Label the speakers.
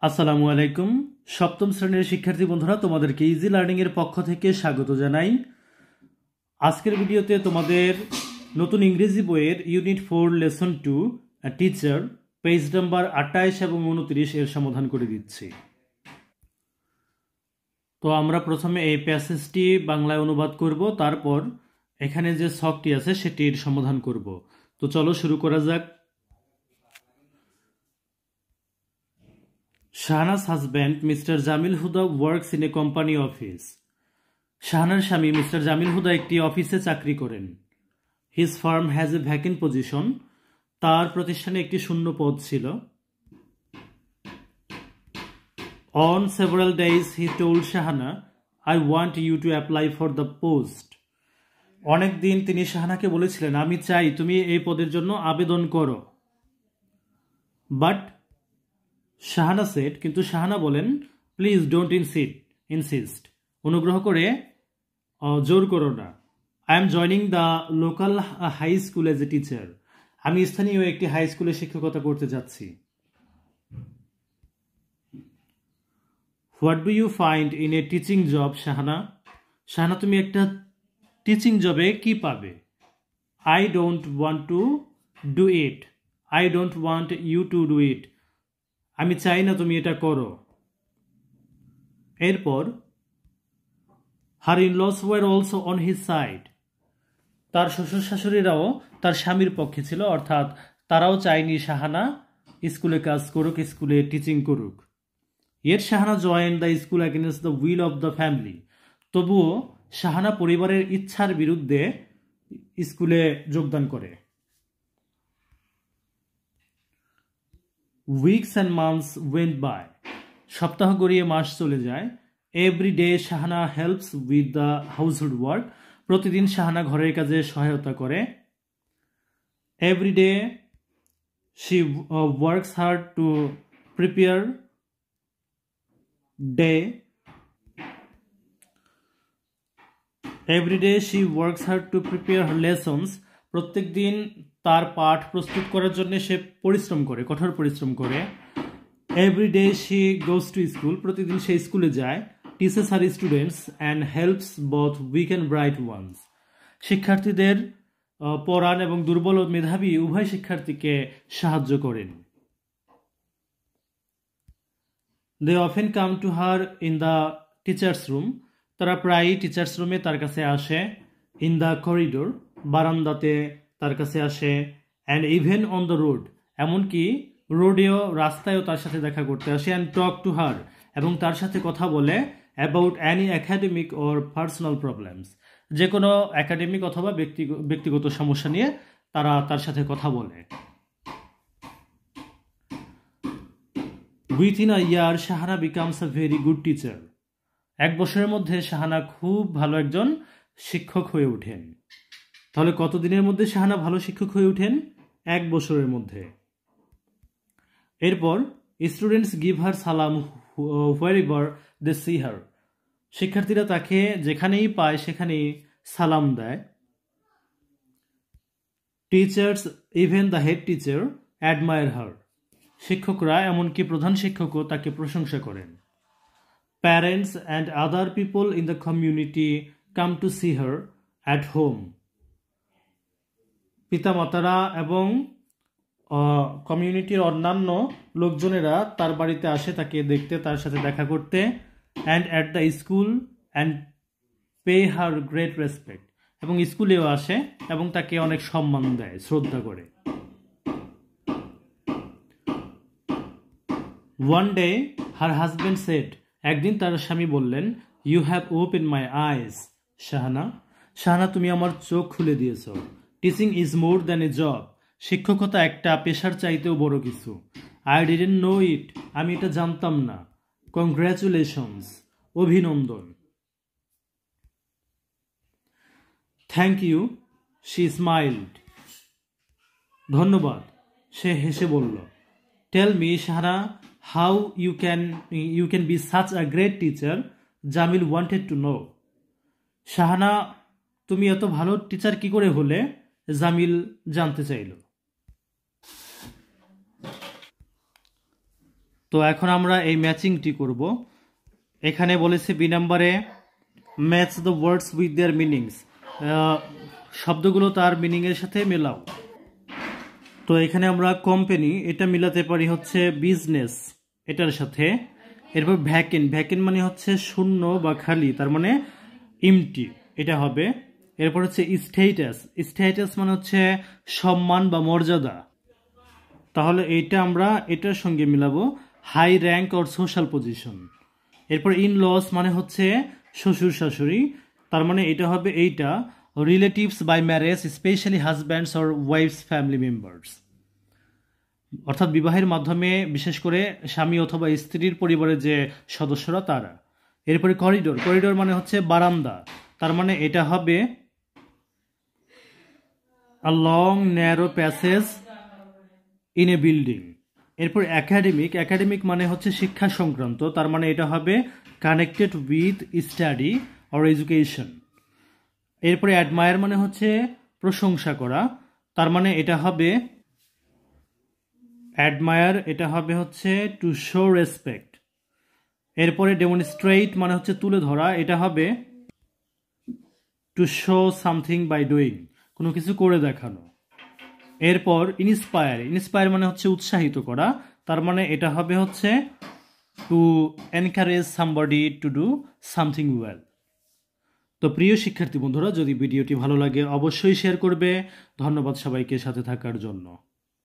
Speaker 1: আসসালামু আলাইকুম। সপ্তম শ্রেণীর শিক্ষার্থী বন্ধুরা, তোমাদেরকে ইজি লার্নিং এর পক্ষ থেকে স্বাগত জানাই। আজকের ভিডিওতে তোমাদের নতুন ইংরেজি বইয়ের unit 4 lesson 2 teacher page number 28 এবং 29 এর সমাধান করে দিচ্ছি। তো আমরা প্রথমে এই প্যাসেজটি বাংলায় অনুবাদ করব, তারপর এখানে যে ছকটি আছে সেটির সমাধান করব। তো চলো শুরু করা যাক। Shahana's husband, Mr. Jamil Huda, works in a company office. শাহানার স্বামী মিস্টার জামিল হুদা একটি অফিসে চাকরি করেন। His firm has a vacant position. তার প্রতিষ্ঠানে একটি শূন্য পদ ছিল। On several days he told Shahana, I want you to apply for the post. অনেক দিন তিনি শাহানাকে বলেছিলেন, আমি চাই তুমি এই পদের জন্য আবেদন করো। But শাহানা সেড, কিন্তু শাহানা বলেন, প্লিজ ডোন্ট ইনসিস্ট, অনুগ্রহ করে জোর করো না। I am joining the local high school as a teacher. আমি স্থানীয় একটি হাই স্কুলে শিক্ষকতা করতে যাচ্ছি। What do you find in a teaching job Shahana? Shahana, তুমি একটা টিচিং জবে কি পাবে? I don't want to do it. I don't want you to do it. আমি চাই না তুমি এটা করো। এরপর her in-laws were also on his side. তার শ্বশুর শাশুড়িরাও তার স্বামীর পক্ষে ছিল, অর্থাৎ তারাও চায়নি শাহানা স্কুলে কাজ করুক, স্কুলে টিচিং করুক। Yet Shahana join the school against the will of the family. তবুও শাহানা পরিবারের ইচ্ছার বিরুদ্ধে স্কুলে যোগদান করে। Weeks and months went by. সপ্তাহ গড়িয়ে মাস চলে যায়। Every day Shahana helps with the household work. প্রতিদিন শাহানা ঘরের কাজে সহায়তা করে। Every day she works hard to prepare day. Every day she works hard to prepare her lessons. প্রত্যেক দিন তার পাঠ প্রস্তুত করার জন্য সে পরিশ্রম করে, কঠোর পরিশ্রম করে। Every day she goes to school. প্রতিদিন সে স্কুলে যায়। Teaches her students and helps both weak and bright ones. শিক্ষার্থীদের পড়ান এবং দুর্বল ও মেধাবী উভয় শিক্ষার্থীকে সাহায্য করেন। They often come to her in the teachers room. তারা প্রায়ই টিচার্স রুমে তার কাছে আসে। ইন দ্য করিডোর, বারান্দাতে তার কাছে আসে। And even on the road, এমনকি রোডেও, রাস্তায়ও তার সাথে দেখা করতে আসে। অ্যান্ড টক টু হার, এবং তার সাথে কথা বলে। About any academic or personal problems, যে কোনো একাডেমিক অথবা ব্যক্তিগত সমস্যা নিয়ে তারা তার সাথে কথা বলে। Within a year Shahana becomes a very good teacher. এক বছরের মধ্যে শাহানা খুব ভালো একজন শিক্ষক হয়ে ওঠেন। তাহলে কতদিনের মধ্যে শাহানা ভালো শিক্ষক হয়ে ওঠেন? এক বছরের মধ্যে। এরপর স্টুডেন্টস গিভ হার সালাম হোয়ারএভার দে সি হার। শিক্ষার্থীরা তাকে যেখানেই পায় সেখানেই সালাম দেয়। Teachers, even the head teacher, admire her. শিক্ষকরা, এমনকি প্রধান শিক্ষকও তাকে প্রশংসা করেন। Parents and other people in the community come to see her at home. পিতামাতারা এবং কমিউনিটির অন্যান্য লোকজনেরা তার বাড়িতে আসে তাকে দেখতে, তার সাথে দেখা করতে। And at the school and pay her great respect. এবং স্কুলেও আসে এবং তাকে অনেক সম্মান দেয়, শ্রদ্ধা করে। One day her husband said. একদিন তার স্বামী বললেন, you have open my eyes Shahana. Shahana, তুমি আমার চোখ খুলে দিয়েছ। Teaching is more than a job. শিক্ষকতা একটা পেশার চাইতেও বড় কিছু। I didn't know it. আমি এটা জানতাম না। কংগ্রাচুলেশনস, অভিনন্দন। Thank you, she smiled. ধন্যবাদ, সে হেসে বলল। Tell me Shahana, how you can be such a great teacher? Jamil wanted to no. Shahana, তুমি এত ভালো টিচার কি করে হলে? জামিল জানতে চাইল। তো এখন আমরা এই ম্যাচিংটি করব। এখানে বলেছে বি নাম্বারে match the words with their meanings, শব্দগুলো তার মিনিংয়ের সাথে মেলাও। তো এখানে আমরা কোম্পানি এটা মিলাতে পারি হচ্ছে বিজনেস এটার সাথে। এরপর ভ্যাকেন্ট, ভ্যাকেন্ট মানে হচ্ছে শূন্য বা খালি, তার মানে ইমটি, এটা হবে। এরপর হচ্ছে স্ট্যাটাস, স্ট্যাটাস মানে হচ্ছে সম্মান বা মর্যাদা, তাহলে এইটা আমরা এটার সঙ্গে মিলাবো high rank or social position. এরপর ইন লস মানে হচ্ছে শ্বশুর শাশুড়ি, তার মানে এটা হবে এইটা relatives by marriage specially husband's or wife's family members, অর্থাৎ বিবাহের মাধ্যমে বিশেষ করে স্বামী অথবা স্ত্রীর পরিবারের যে সদস্যরা তারা। এরপরে করিডোর, করিডোর মানে হচ্ছে বারান্দা, তার মানে এটা হবে a long narrow passage in a building. এরপর একাডেমিক, একাডেমিক মানে হচ্ছে শিক্ষা সংক্রান্ত, তার মানে এটা হবে connected with study or education. এরপরে অ্যাডমায়ার মানে হচ্ছে প্রশংসা করা, তার মানে এটা হবে অ্যাডমায়ার, এটা হবে হচ্ছে টু শো রেসপেক্ট। এরপরে ডেমনস্ট্রেট মানে হচ্ছে তুলে ধরা, এটা হবে to show something by doing, কোনো কিছু করে দেখানো। এরপর ইন্সপায়ার, ইন্সপায়ার মানে হচ্ছে উৎসাহিত করা, তার মানে এটা হবে হচ্ছে to encourage somebody to do something well. তো প্রিয় শিক্ষার্থী বন্ধুরা, যদি ভিডিওটি ভালো লাগে অবশ্যই শেয়ার করবে। ধন্যবাদ সবাইকে সাথে থাকার জন্য।